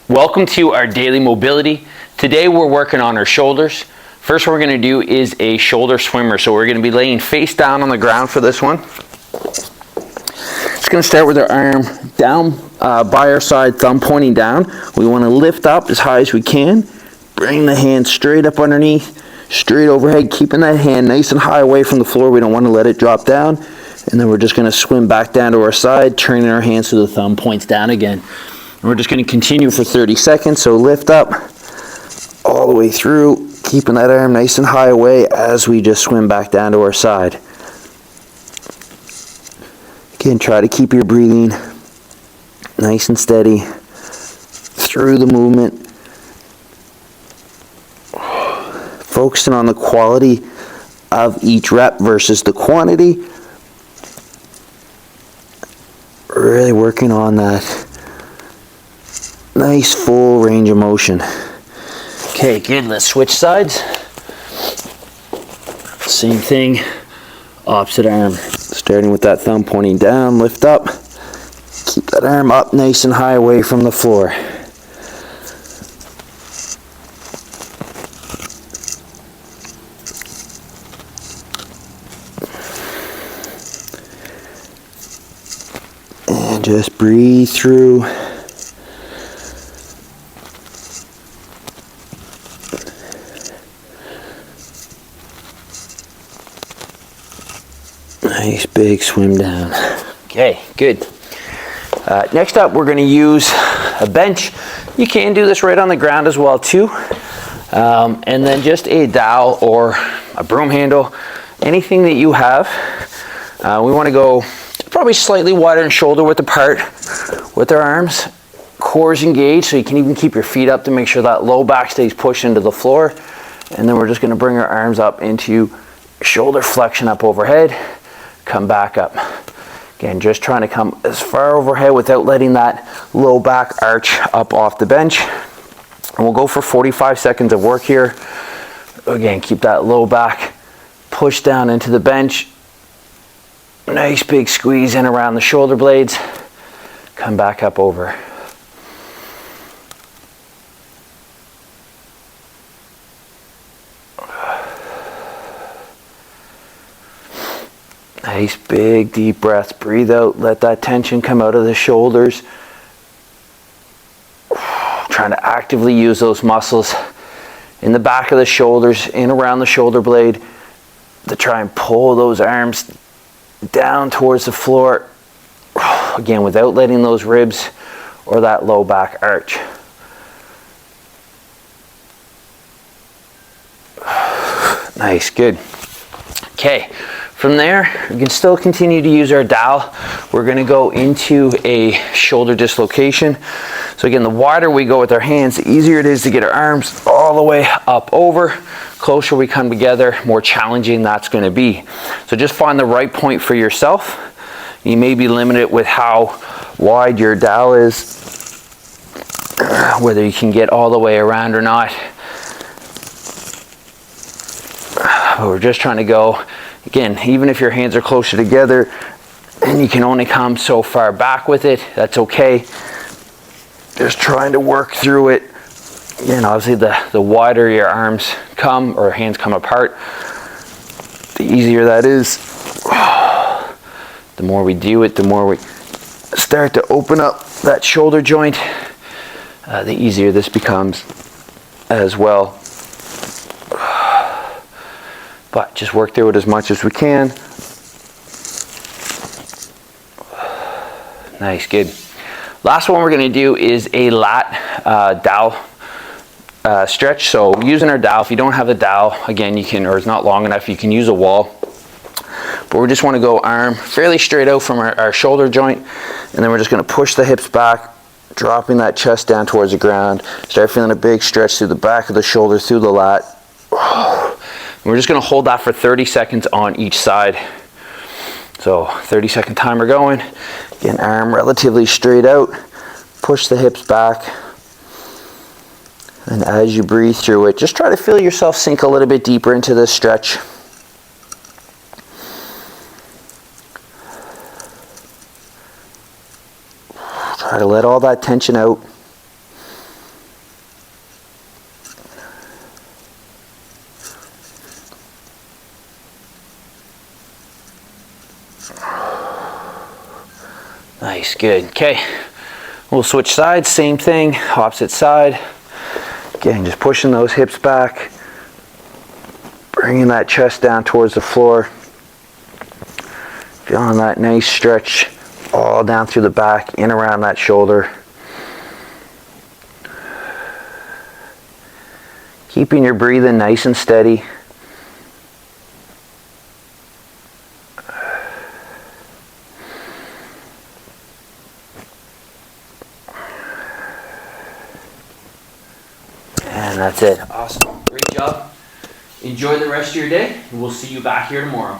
Welcome to our daily mobility. Today we're working on our shoulders. First what we're going to do is a shoulder swimmer. So we're going to be laying face down on the ground for this one. Just going to start with our arm down by our side, thumb pointing down. We want to lift up as high as we can. Bring the hand straight up underneath, straight overhead, keeping that hand nice and high away from the floor. We don't want to let it drop down. And then we're just going to swim back down to our side, turning our hands so the thumb points down again. And we're just going to continue for 30 seconds. So lift up all the way through, keeping that arm nice and high away as we just swim back down to our side. Again, try to keep your breathing nice and steady through the movement. Focusing on the quality of each rep versus the quantity. Really working on that nice full range of motion. Okay, good. Let's switch sides. Same thing, opposite arm. Starting with that thumb pointing down, lift up. Keep that arm up nice and high away from the floor. And just breathe through. Nice big swim down. Okay, good. Next up, we're going to use a bench. You can do this right on the ground as well too. And then just a dowel or a broom handle, anything that you have. We want to go probably slightly wider and shoulder width apart with our arms. Core's engaged, so you can even keep your feet up to make sure that low back stays pushed into the floor. And then we're just going to bring our arms up into shoulder flexion up overhead. Come back up. Again, just trying to come as far overhead without letting that low back arch up off the bench. And we'll go for 45 seconds of work here. Again, keep that low back push down into the bench. Nice big squeeze in around the shoulder blades. Come back up over. Nice big deep breaths. Breathe out. Let that tension come out of the shoulders. Trying to actively use those muscles in the back of the shoulders, in around the shoulder blade, to try and pull those arms down towards the floor. Again, without letting those ribs or that low back arch. Nice, good. Okay. From there, we can still continue to use our dowel. We're going to go into a shoulder dislocation. So again, the wider we go with our hands, the easier it is to get our arms all the way up over. Closer we come together, more challenging that's going to be. So just find the right point for yourself. You may be limited with how wide your dowel is, whether you can get all the way around or not. But we're just trying to go. Again, even if your hands are closer together and you can only come so far back with it, that's okay. Just trying to work through it. Again, obviously the wider your arms come or hands come apart, the easier that is. The more we do it, the more we start to open up that shoulder joint, the easier this becomes as well. But just work through it as much as we can. Nice, good. Last one we're going to do is a lat dowel stretch. So using our dowel, if you don't have the dowel, again, you can, or it's not long enough, you can use a wall. But we just want to go arm fairly straight out from our shoulder joint. And then we're just going to push the hips back, dropping that chest down towards the ground. Start feeling a big stretch through the back of the shoulder, through the lat. We're just going to hold that for 30 seconds on each side. So 30-second timer going. Again, arm relatively straight out. Push the hips back. And as you breathe through it, just try to feel yourself sink a little bit deeper into this stretch. Try to let all that tension out. Nice, good. Okay, we'll switch sides, same thing, opposite side. Again, just pushing those hips back, bringing that chest down towards the floor. Feeling that nice stretch all down through the back, in around that shoulder. Keeping your breathing nice and steady. And that's it. Awesome. Great job. Enjoy the rest of your day, and we'll see you back here tomorrow.